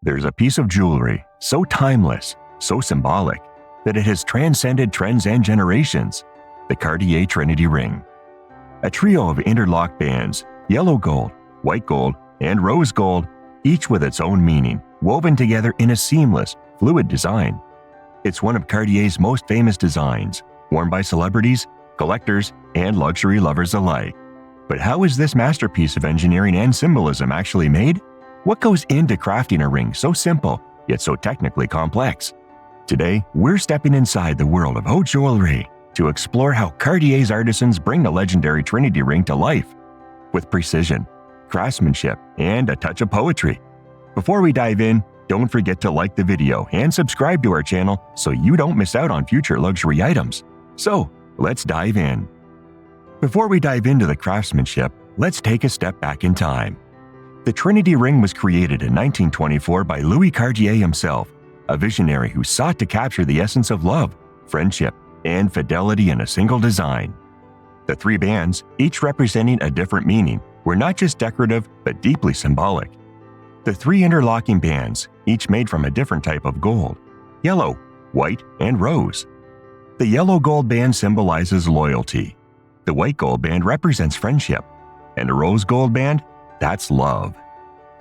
There's a piece of jewelry so timeless, so symbolic, that it has transcended trends and generations: the Cartier Trinity Ring. A trio of interlocked bands, yellow gold, white gold, and rose gold, each with its own meaning, woven together in a seamless, fluid design. It's one of Cartier's most famous designs, worn by celebrities, collectors, and luxury lovers alike. But how is this masterpiece of engineering and symbolism actually made? What goes into crafting a ring so simple, yet so technically complex? Today, we're stepping inside the world of haute joaillerie to explore how Cartier's artisans bring the legendary Trinity Ring to life, with precision, craftsmanship, and a touch of poetry. Before we dive in, don't forget to like the video and subscribe to our channel so you don't miss out on future luxury items. So, let's dive in. Before we dive into the craftsmanship, let's take a step back in time. The Trinity Ring was created in 1924 by Louis Cartier himself, a visionary who sought to capture the essence of love, friendship, and fidelity in a single design. The three bands, each representing a different meaning, were not just decorative but deeply symbolic. The three interlocking bands, each made from a different type of gold: yellow, white, and rose. The yellow gold band symbolizes loyalty. The white gold band represents friendship. And the rose gold band, that's love.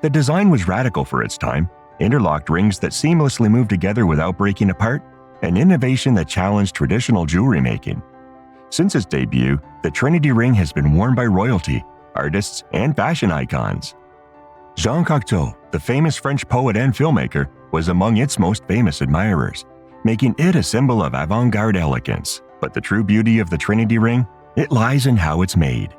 The design was radical for its time: interlocked rings that seamlessly move together without breaking apart, an innovation that challenged traditional jewelry making. Since its debut, the Trinity Ring has been worn by royalty, artists, and fashion icons. Jean Cocteau, the famous French poet and filmmaker, was among its most famous admirers, making it a symbol of avant-garde elegance. But the true beauty of the Trinity Ring, it lies in how it's made.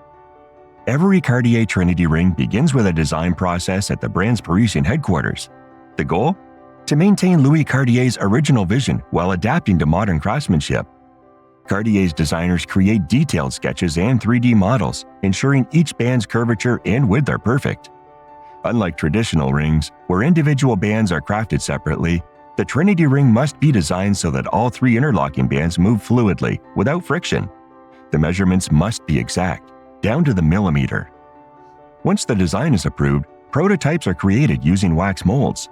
Every Cartier Trinity Ring begins with a design process at the brand's Parisian headquarters. The goal? To maintain Louis Cartier's original vision while adapting to modern craftsmanship. Cartier's designers create detailed sketches and 3D models, ensuring each band's curvature and width are perfect. Unlike traditional rings, where individual bands are crafted separately, the Trinity Ring must be designed so that all three interlocking bands move fluidly, without friction. The measurements must be exact, down to the millimeter. Once the design is approved, prototypes are created using wax molds.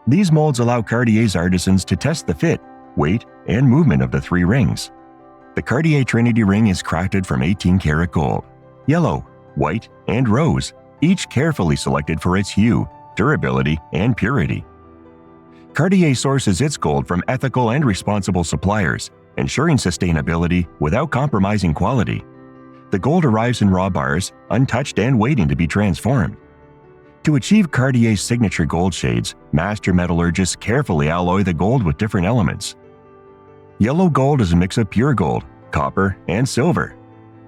These molds allow Cartier's artisans to test the fit, weight, and movement of the three rings. The Cartier Trinity Ring is crafted from 18-karat gold, yellow, white, and rose, each carefully selected for its hue, durability, and purity. Cartier sources its gold from ethical and responsible suppliers, ensuring sustainability without compromising quality. The gold arrives in raw bars, untouched and waiting to be transformed. To achieve Cartier's signature gold shades, master metallurgists carefully alloy the gold with different elements. Yellow gold is a mix of pure gold, copper, and silver.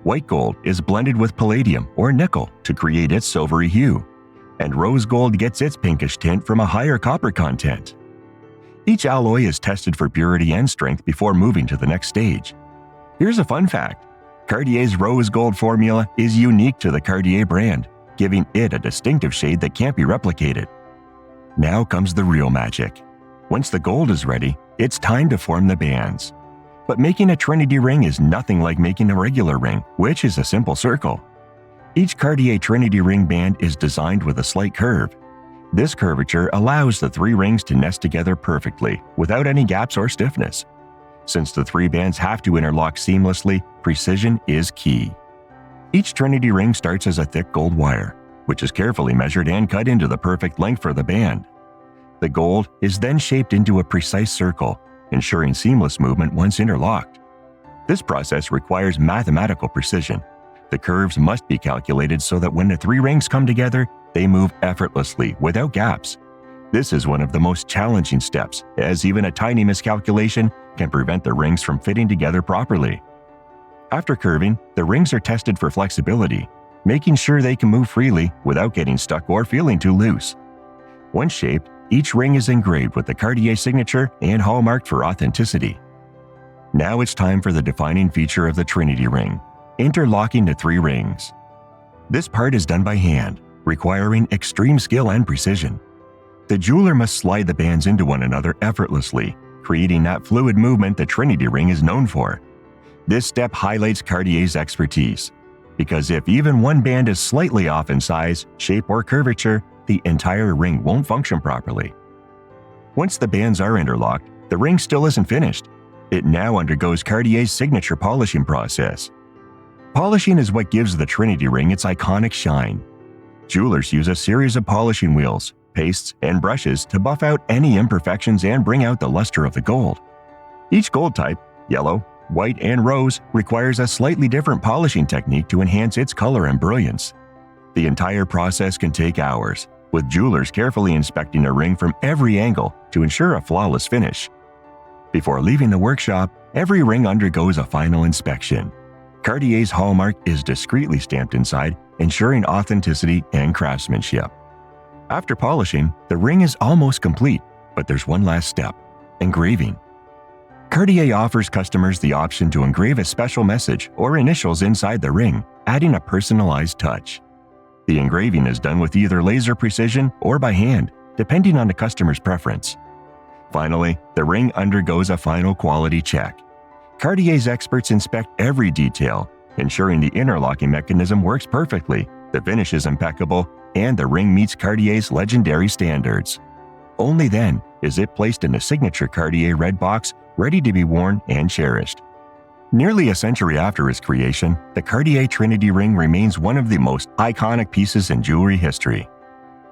White gold is blended with palladium or nickel to create its silvery hue, and rose gold gets its pinkish tint from a higher copper content. Each alloy is tested for purity and strength before moving to the next stage. Here's a fun fact: Cartier's rose gold formula is unique to the Cartier brand, giving it a distinctive shade that can't be replicated. Now comes the real magic. Once the gold is ready, it's time to form the bands. But making a Trinity Ring is nothing like making a regular ring, which is a simple circle. Each Cartier Trinity Ring band is designed with a slight curve. This curvature allows the three rings to nest together perfectly, without any gaps or stiffness. Since the three bands have to interlock seamlessly, precision is key. Each Trinity Ring starts as a thick gold wire, which is carefully measured and cut into the perfect length for the band. The gold is then shaped into a precise circle, ensuring seamless movement once interlocked. This process requires mathematical precision. The curves must be calculated so that when the three rings come together, they move effortlessly, without gaps. This is one of the most challenging steps, as even a tiny miscalculation can prevent the rings from fitting together properly. After curving, the rings are tested for flexibility, making sure they can move freely without getting stuck or feeling too loose. Once shaped, each ring is engraved with the Cartier signature and hallmarked for authenticity. Now it's time for the defining feature of the Trinity Ring: interlocking the three rings. This part is done by hand, requiring extreme skill and precision. The jeweler must slide the bands into one another effortlessly, creating that fluid movement the Trinity Ring is known for. This step highlights Cartier's expertise, because if even one band is slightly off in size, shape, or curvature, the entire ring won't function properly. Once the bands are interlocked, the ring still isn't finished. It now undergoes Cartier's signature polishing process. Polishing is what gives the Trinity Ring its iconic shine. Jewelers use a series of polishing wheels, pastes, and brushes to buff out any imperfections and bring out the luster of the gold. Each gold type, yellow, white, and rose, requires a slightly different polishing technique to enhance its color and brilliance. The entire process can take hours, with jewelers carefully inspecting a ring from every angle to ensure a flawless finish. Before leaving the workshop, every ring undergoes a final inspection. Cartier's hallmark is discreetly stamped inside, ensuring authenticity and craftsmanship. After polishing, the ring is almost complete, but there's one last step: engraving. Cartier offers customers the option to engrave a special message or initials inside the ring, adding a personalized touch. The engraving is done with either laser precision or by hand, depending on the customer's preference. Finally, the ring undergoes a final quality check. Cartier's experts inspect every detail, ensuring the interlocking mechanism works perfectly, the finish is impeccable, and the ring meets Cartier's legendary standards. Only then is it placed in a signature Cartier red box, ready to be worn and cherished. Nearly a century after its creation, the Cartier Trinity Ring remains one of the most iconic pieces in jewelry history.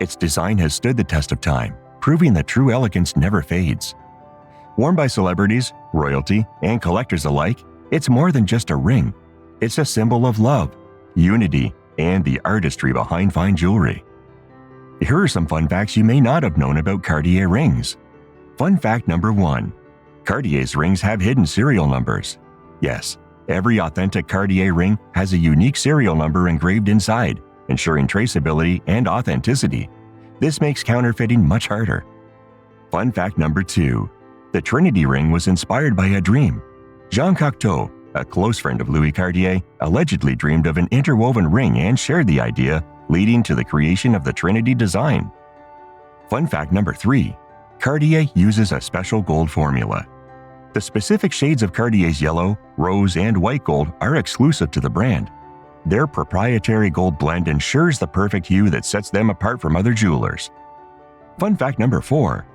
Its design has stood the test of time, proving that true elegance never fades. Worn by celebrities, royalty, and collectors alike, it's more than just a ring. It's a symbol of love, unity, and the artistry behind fine jewelry. Here are some fun facts you may not have known about Cartier rings. Fun fact number 1. Cartier's rings have hidden serial numbers. Yes, every authentic Cartier ring has a unique serial number engraved inside, ensuring traceability and authenticity. This makes counterfeiting much harder. Fun fact number 2. The Trinity Ring was inspired by a dream. Jean Cocteau, a close friend of Louis Cartier, allegedly dreamed of an interwoven ring and shared the idea, leading to the creation of the Trinity design. Fun fact number 3. Cartier uses a special gold formula. The specific shades of Cartier's yellow, rose, and white gold are exclusive to the brand. Their proprietary gold blend ensures the perfect hue that sets them apart from other jewelers. Fun fact number 4.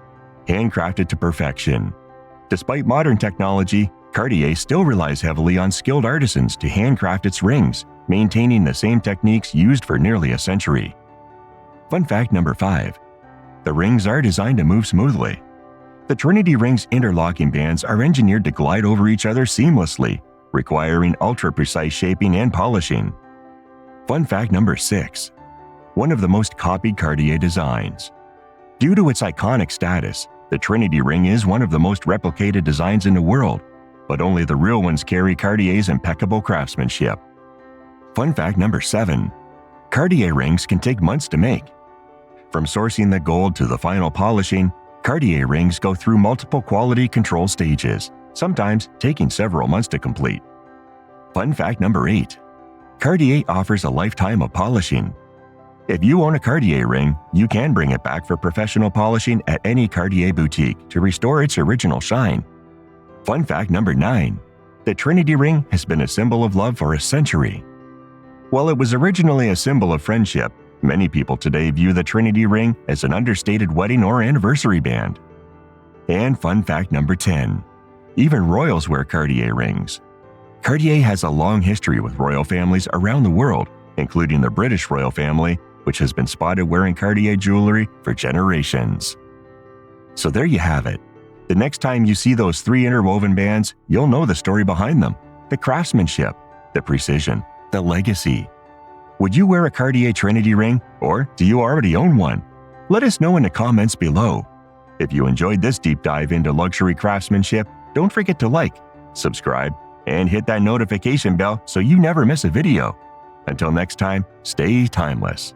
Handcrafted to perfection. Despite modern technology, Cartier still relies heavily on skilled artisans to handcraft its rings, maintaining the same techniques used for nearly a century. Fun fact number 5. The rings are designed to move smoothly. The Trinity Ring's interlocking bands are engineered to glide over each other seamlessly, requiring ultra-precise shaping and polishing. Fun fact number 6. One of the most copied Cartier designs. Due to its iconic status, the Trinity Ring is one of the most replicated designs in the world, but only the real ones carry Cartier's impeccable craftsmanship. Fun fact number 7. Cartier rings can take months to make. From sourcing the gold to the final polishing, Cartier rings go through multiple quality control stages, sometimes taking several months to complete. Fun fact number 8. Cartier offers a lifetime of polishing. If you own a Cartier ring, you can bring it back for professional polishing at any Cartier boutique to restore its original shine. Fun fact number 9. The Trinity Ring has been a symbol of love for a century. While it was originally a symbol of friendship, many people today view the Trinity Ring as an understated wedding or anniversary band. And fun fact number 10. Even royals wear Cartier rings. Cartier has a long history with royal families around the world, including the British royal family, which has been spotted wearing Cartier jewelry for generations. So there you have it. The next time you see those 3 interwoven bands, you'll know the story behind them, the craftsmanship, the precision, the legacy. Would you wear a Cartier Trinity Ring, or do you already own one? Let us know in the comments below. If you enjoyed this deep dive into luxury craftsmanship, don't forget to like, subscribe, and hit that notification bell so you never miss a video. Until next time, stay timeless.